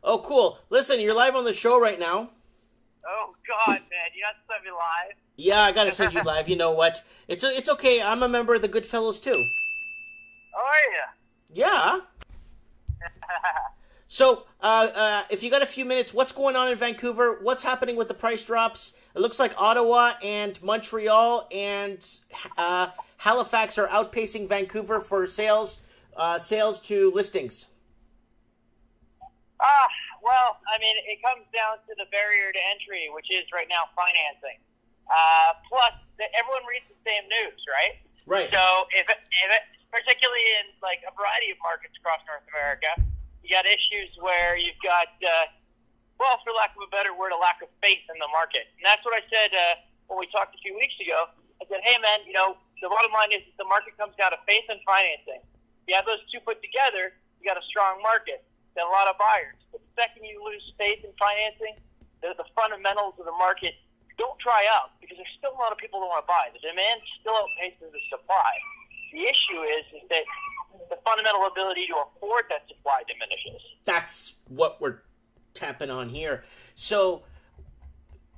Oh, cool. Listen, you're live on the show right now. Oh, God, man. You have to send me live? Yeah, I gotta send you live. You know what? It's okay. I'm a member of the Goodfellas, too. Oh, are you? Yeah. So, if you got a few minutes, what's going on in Vancouver? What's happening with the price drops? It looks like Ottawa and Montreal and Halifax are outpacing Vancouver for sales to listings. Well, I mean, it comes down to the barrier to entry, which is right now financing. Plus, everyone reads the same news, right? Right. So, if it, particularly in like a variety of markets across North America, you got issues where you've got, well, for lack of a better word, a lack of faith in the market. And that's what I said when we talked a few weeks ago. I said, hey, man, the bottom line is that the market comes down to faith and financing. You have those two put together, you got a strong market, then a lot of buyers. But the second you lose faith in financing, the fundamentals of the market don't dry up because there's still a lot of people that want to buy. The demand still outpaces the supply. The issue is that the fundamental ability to afford that supply diminishes. That's what we're tapping on here. So,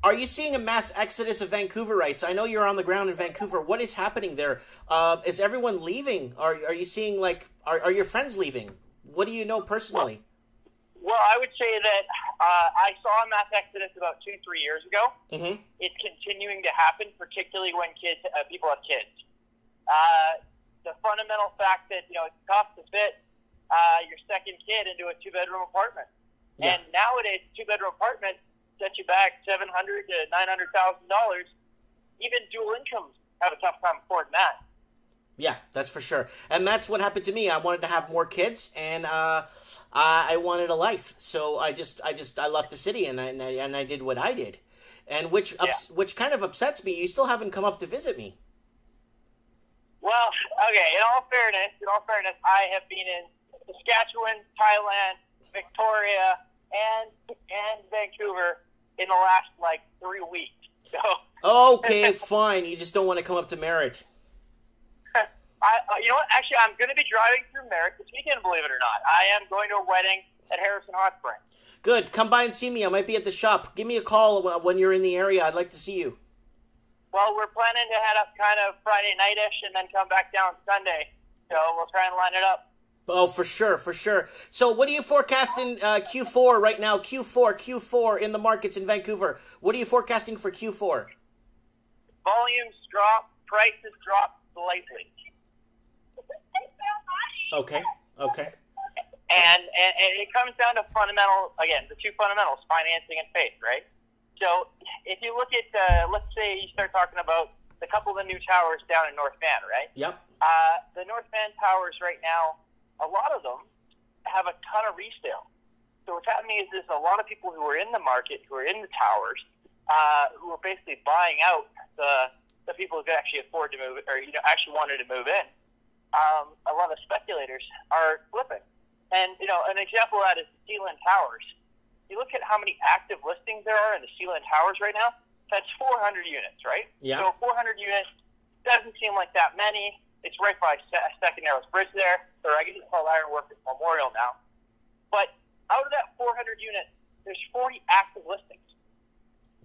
are you seeing a mass exodus of Vancouverites? I know you're on the ground in Vancouver. What is happening there? Is everyone leaving? Are you seeing, are your friends leaving? What do you know personally? Well, I would say that I saw a mass exodus about 2-3 years ago. Mm-hmm. It's continuing to happen, particularly when people have kids. The fundamental fact that, it's tough to fit your second kid into a 2-bedroom apartment. Yeah. And nowadays, a 2-bedroom apartment sets you back $700,000 to $900,000. Even dual incomes have a tough time affording that. Yeah, that's for sure. And that's what happened to me. I wanted to have more kids, and I wanted a life. So I left the city, and I did what I did, and which kind of upsets me. You still haven't come up to visit me. Well, okay. In all fairness, I have been in Saskatchewan, Thailand, Victoria, and Vancouver in the last 3 weeks. So okay, fine. You just don't want to come up to Merritt. You know what? Actually, I'm going to be driving through Merritt this weekend, believe it or not. I am going to a wedding at Harrison Hot Springs. Good. Come by and see me. I might be at the shop. Give me a call when you're in the area. I'd like to see you. Well, we're planning to head up kind of Friday night-ish and then come back down Sunday. So we'll try and line it up. Oh, for sure. So what do you forecast in Q4 right now? Q4 in the markets in Vancouver. What are you forecasting for Q4? Volumes drop. Prices drop slightly. Okay. And it comes down to the two fundamentals, financing and faith, right? So if you look at, let's say you start talking about a couple of the new towers down in North Van, right? Yep. The North Van towers right now, a lot of them have a ton of resale. So what's happening is there's a lot of people who are in the market, who are in the towers, who are basically buying out the people who could actually afford to move, or actually wanted to move in. A lot of speculators are flipping. And, an example of that is the Sealand Towers. You look at how many active listings there are in the Sealand Towers right now, that's 400 units, right? Yeah. So 400 units doesn't seem like that many. It's right by Second Narrows Bridge there, or I guess it's called Ironworkers Memorial now. But out of that 400 units, there's 40 active listings.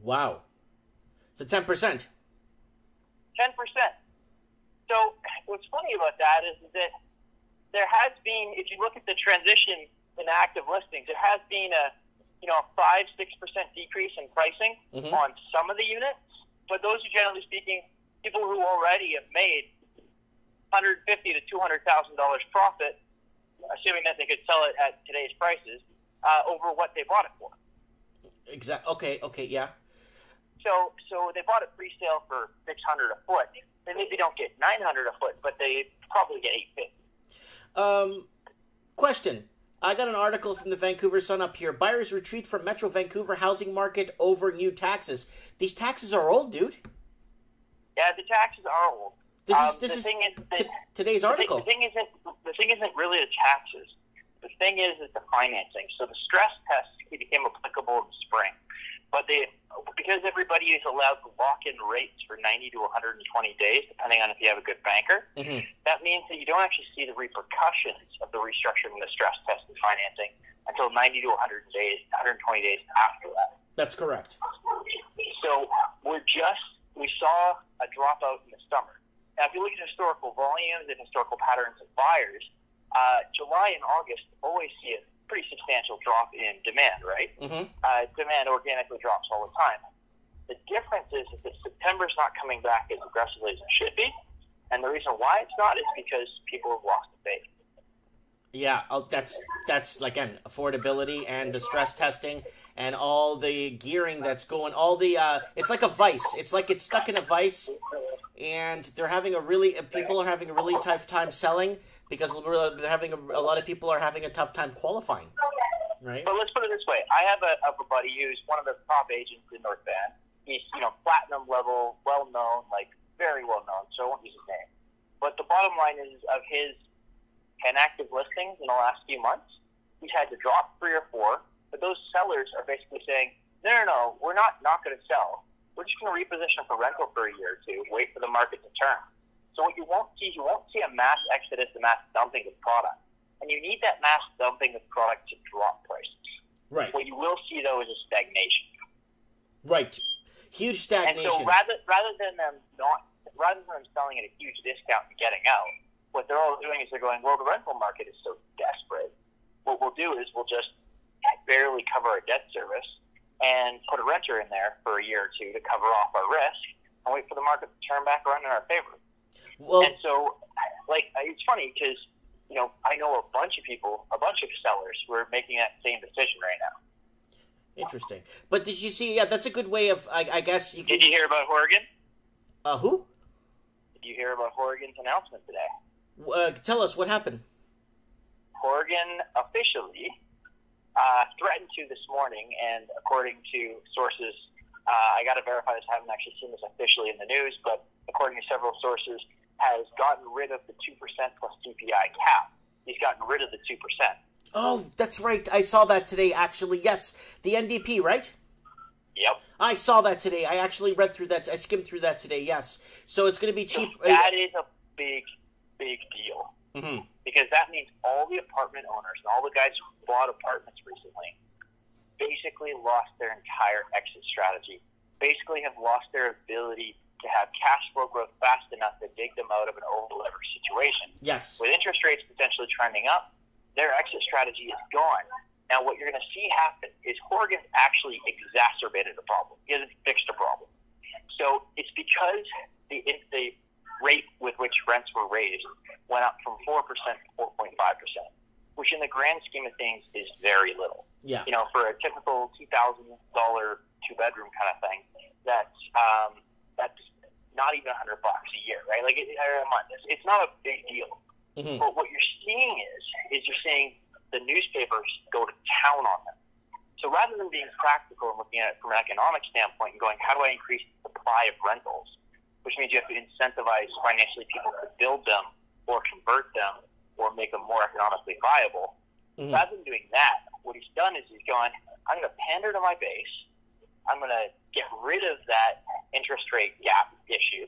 Wow. So 10%. 10%. So what's funny about that is that there has been, if you look at the transition in active listings, there has been a 5-6% decrease in pricing on some of the units. But those are, generally speaking, people who already have made $150,000 to $200,000 profit, assuming that they could sell it at today's prices, over what they bought it for. Exactly. Okay. Yeah. So they bought it pre-sale for $600 a foot. They maybe don't get $900 a foot, but they probably get $850. Question. I got an article from the Vancouver Sun up here. Buyers retreat from Metro Vancouver housing market over new taxes. These taxes are old, dude. Yeah, the taxes are old. This is today's article. The thing isn't really the taxes. The thing is the financing. So the stress test became applicable in the spring. But because everybody is allowed to lock in rates for 90 to 120 days, depending on if you have a good banker, that means that you don't actually see the repercussions of the restructuring of the stress test and financing until 90 to 100 days, 120 days after that. That's correct. So we saw a dropout in the summer. Now, if you look at historical volumes and historical patterns of buyers, July and August always see a pretty substantial drop in demand, right? Mm-hmm. Demand organically drops all the time. The difference is that September's not coming back as aggressively as it should be, and the reason why it's not is because people have lost the faith. Yeah, that's again, affordability and the stress testing and all the gearing that's going, all the it's like a vice. It's like it's stuck in a vice, and people are having a really tough time selling because they're having a lot of people are having a tough time qualifying. Right. But let's put it this way: I have a buddy who's one of the top agents in North Van. He's platinum level, well known, like very well known. So I won't use his name. But the bottom line is, of his 10 active listings in the last few months, he's had to drop 3 or 4. But those sellers are basically saying, no, we're not going to sell. We're just going to reposition for rental for a year or two, wait for the market to turn. So what you won't see a mass exodus, a mass dumping of product. And you need that mass dumping of product to drop prices. Right. What you will see, though, is a stagnation. Right. Huge stagnation. And so rather than them selling at a huge discount and getting out, what they're all doing is they're going, well, the rental market is so desperate. What we'll do is we'll just barely cover our debt service and put a renter in there for a year or two to cover off our risk and wait for the market to turn back around in our favor. Well, and so, it's funny because, I know a bunch of sellers who are making that same decision right now. Interesting. But did you see, that's a good way of, I guess you can... Did you hear about Horgan? Who? Did you hear about Horgan's announcement today? Tell us, what happened? Horgan officially threatened to this morning, and according to sources, I got to verify this, I haven't actually seen this officially in the news, but according to several sources, has gotten rid of the 2% plus CPI cap. He's gotten rid of the 2%. Oh, that's right. I saw that today, actually. Yes, the NDP, right? Yep. I saw that today. I actually read through that. I skimmed through that today, yes. So it's going to be cheap. That is a big deal. Mm-hmm. Because that means all the apartment owners and all the guys who bought apartments recently basically lost their entire exit strategy, basically have lost their ability to have cash flow growth fast enough to dig them out of an over-leveraged situation. Yes. With interest rates potentially trending up, their exit strategy is gone. Now, what you're going to see happen is Horgan actually exacerbated the problem. He hasn't fixed the problem. So it's because the rate with which rents were raised went up from 4% to 4.5%, which in the grand scheme of things is very little. Yeah. For a typical $2,000 two-bedroom kind of thing, that's not even $100 a year, right? Or a month. It's not a big deal. Mm-hmm. But what you're seeing is you're seeing the newspapers go to town on them. So rather than being practical and looking at it from an economic standpoint and going, how do I increase the supply of rentals, which means you have to incentivize financially people to build them or convert them or make them more economically viable. Mm-hmm. Rather than doing that, what he's done is he's gone, I'm going to pander to my base. I'm going to get rid of that interest rate gap issue.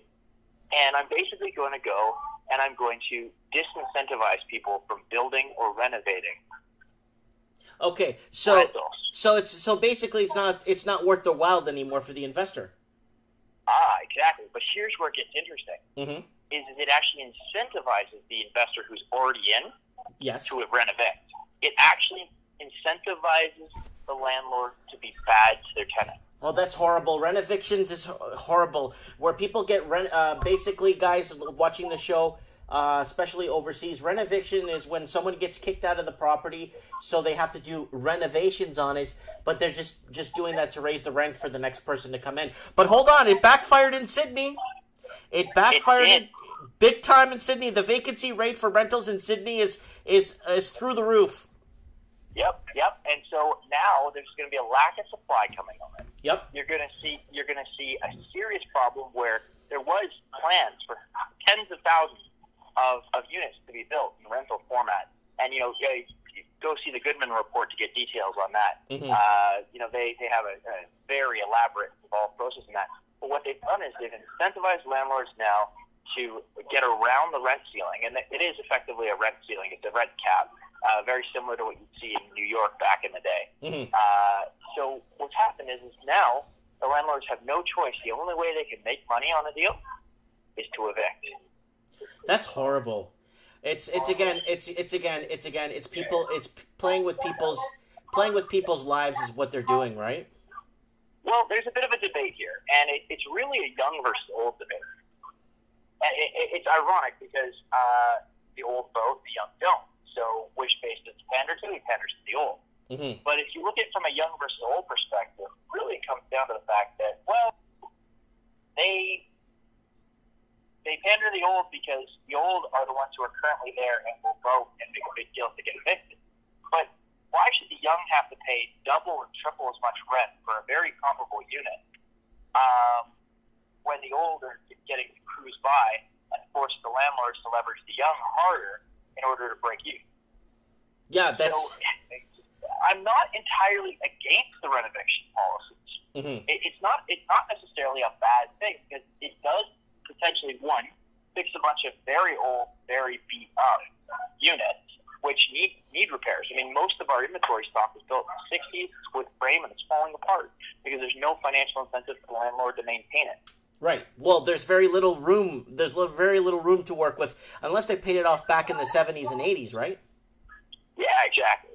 And I'm basically going to go and I'm going to disincentivize people from building or renovating. Okay, so basically it's not worth the while anymore for the investor. Exactly. But here's where it gets interesting. Mm-hmm. Is it actually incentivizes the investor who's already in to renovate. It actually incentivizes the landlord to be bad to their tenant. Oh, that's horrible. Rent evictions is horrible. Where people get basically, guys watching the show, especially overseas, rent eviction is when someone gets kicked out of the property, so they have to do renovations on it, but they're just doing that to raise the rent for the next person to come in. But hold on, it backfired in Sydney. It backfired big time in Sydney. The vacancy rate for rentals in Sydney is through the roof. Yep. And so now there's going to be a lack of supply coming on. Yep. You're going to see a serious problem where there was plans for tens of thousands of units to be built in rental format, and go see the Goodman report to get details on that. Mm-hmm. They have a very elaborate involved process in that. But what they've done is they've incentivized landlords now to get around the rent ceiling, and it is effectively a rent ceiling. It's a rent cap. very similar to what you'd see in New York back in the day. Mm-hmm. So what's happened is now the landlords have no choice. The only way they can make money on a deal is to evict. That's horrible. It's people. It's playing with people's lives is what they're doing, right? Well, there's a bit of a debate here, and it's really a young versus old debate. And it's ironic because the old vote, the young don't. So which base does it pander to? It panders to the old. Mm-hmm. But if you look at it from a young versus old perspective, really it comes down to the fact that, well, they pander to the old because the old are the ones who are currently there and will vote and make a big deal to get evicted. But why should the young have to pay double or triple as much rent for a very comparable unit when the old are getting to cruise by and force the landlords to leverage the young harder in order to break even? Yeah, that's... So, I'm not entirely against the rent eviction policies. Mm-hmm. It's not necessarily a bad thing because it does potentially, one, fix a bunch of very old, very beat up units which need repairs. I mean, most of our inventory stock was built in the 60s, it's wood frame, and it's falling apart because there's no financial incentive for the landlord to maintain it. Right. Well, there's very little room. There's very little room to work with unless they paid it off back in the 70s and 80s, right? Yeah, exactly.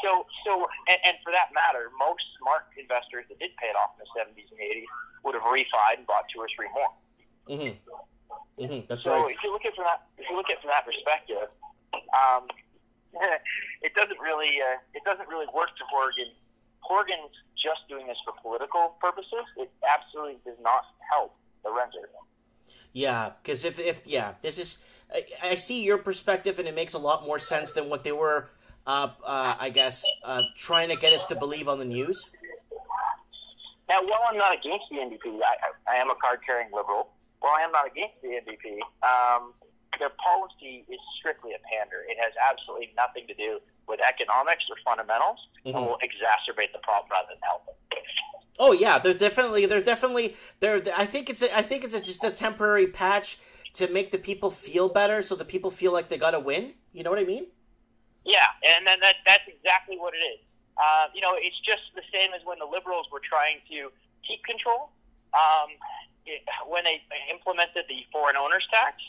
So, and for that matter, most smart investors that did pay it off in the 70s and 80s would have refied and bought 2 or 3 more. Mm-hmm. Mm-hmm. That's so right. So if you look at it from that perspective, it doesn't really work to Horgan. Horgan's just doing this for political purposes. It absolutely does not help the renter. Yeah, because if this is, I see your perspective, and it makes a lot more sense than what they were, I guess, trying to get us to believe on the news. Now, while I'm not against the NDP, I am a card-carrying liberal. While I am not against the NDP, their policy is strictly a pander. It has absolutely nothing to do with economics or fundamentals, and will exacerbate the problem rather than help it. Oh yeah, they're definitely. I think it's just a temporary patch to make the people feel better, so the people feel like they got to win. You know what I mean? Yeah, and then that's exactly what it is. It's just the same as when the Liberals were trying to keep control. When they implemented the foreign owners tax,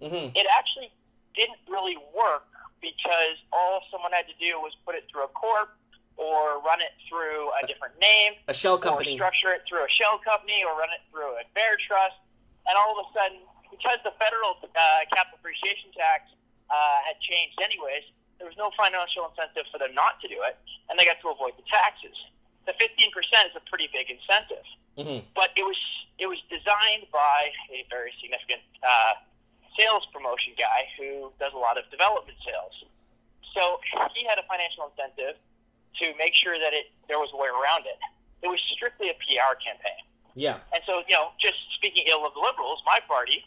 it actually didn't really work because all someone had to do was put it through a corp or run it through a different name, a shell company, or structure it through a shell company, or run it through a bear trust. And all of a sudden, because the federal capital appreciation tax had changed anyways, there was no financial incentive for them not to do it, and they got to avoid the taxes. The 15% is a pretty big incentive, but it was designed by a very significant sales promotion guy who does a lot of development sales. So he had a financial incentive to make sure that there was a way around it. It was strictly a PR campaign. Yeah. And so, just speaking ill of the Liberals, my party,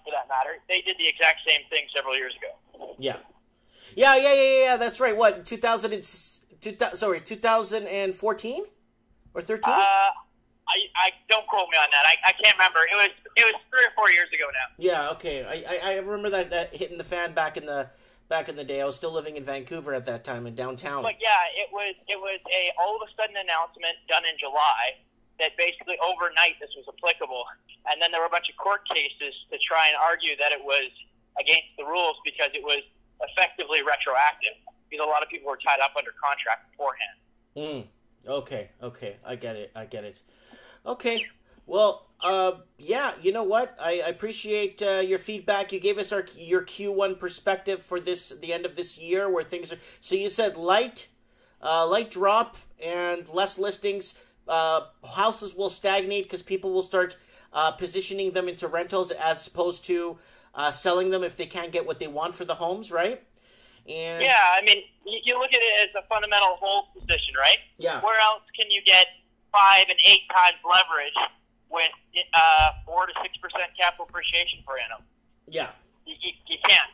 for that matter, they did the exact same thing several years ago. Yeah. Yeah. That's right. What, 2014 or 13? I don't quote me on that. I can't remember. It was 3 or 4 years ago now. Yeah. Okay. I remember that hitting the fan back in the day. I was still living in Vancouver at that time, in downtown. But yeah, it was a all of a sudden announcement done in July that basically overnight this was applicable, and then there were a bunch of court cases to try and argue that it was against the rules because it was effectively retroactive because a lot of people were tied up under contract beforehand. Okay. I get it. Okay. Well, yeah, you know what? I appreciate your feedback. You gave us your Q1 perspective for the end of this year where things are. So you said light drop and less listings. Houses will stagnate because people will start positioning them into rentals as opposed to selling them if they can't get what they want for the homes, right? And yeah, I mean, you look at it as a fundamental hold position, right? Yeah. Where else can you get 5 and 8 times leverage with 4 to 6% capital appreciation per annum? Yeah. You can't.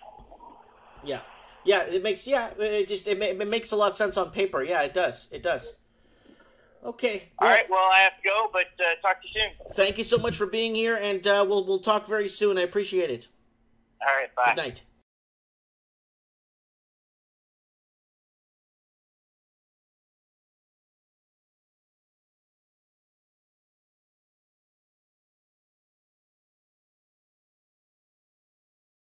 Yeah. Yeah, it makes it makes a lot of sense on paper. Yeah, it does. Okay. All right. Well, I have to go, but talk to you soon. Thank you so much for being here, and we'll talk very soon. I appreciate it. All right. Bye. Good night.